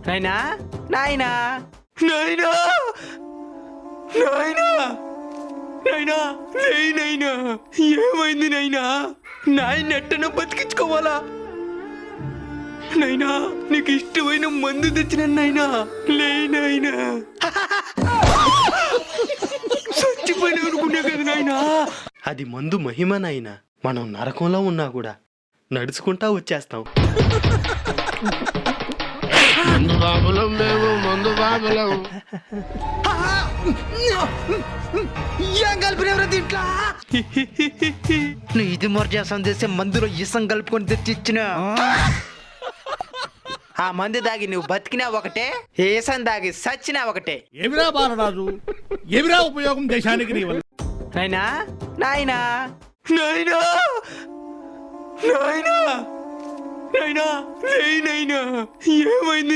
నాయనా నాయనా నాయనా నాయనా నాయనా నాయనా ఏమైంది నాయనా? నాయన ఎట్టనో బతికించుకోవాలా? నాయనా నీకు ఇష్టమైన మందు తెచ్చిన నాయనా. నాయనా చచ్చిపోయిన అనుకున్నా కదా నాయనా. అది మందు మహిమ నాయనా. మనం నరకంలో ఉన్నా కూడా నడుచుకుంటా వచ్చేస్తాం. మందు బాబులం మేము, మందు బాబులం. ఏం కలిపినవరా దీంట్లో? నువ్వు ఇది మర్యాసం చేసే మందులో ఇసం కలుపుకొని తెచ్చిచ్చిన ఆ మందు దాగి నువ్వు బతికినా ఒకటే, ఏసం దాగి సచ్చినా ఒకటే. ఏమిరా బాలరాజు, ఏమిరా ఉపయోగం దేశానికి నీ వల్ల? నాయనా నాయనా నాయనా నాయనా నాయనా నాయనా ఏమైంది?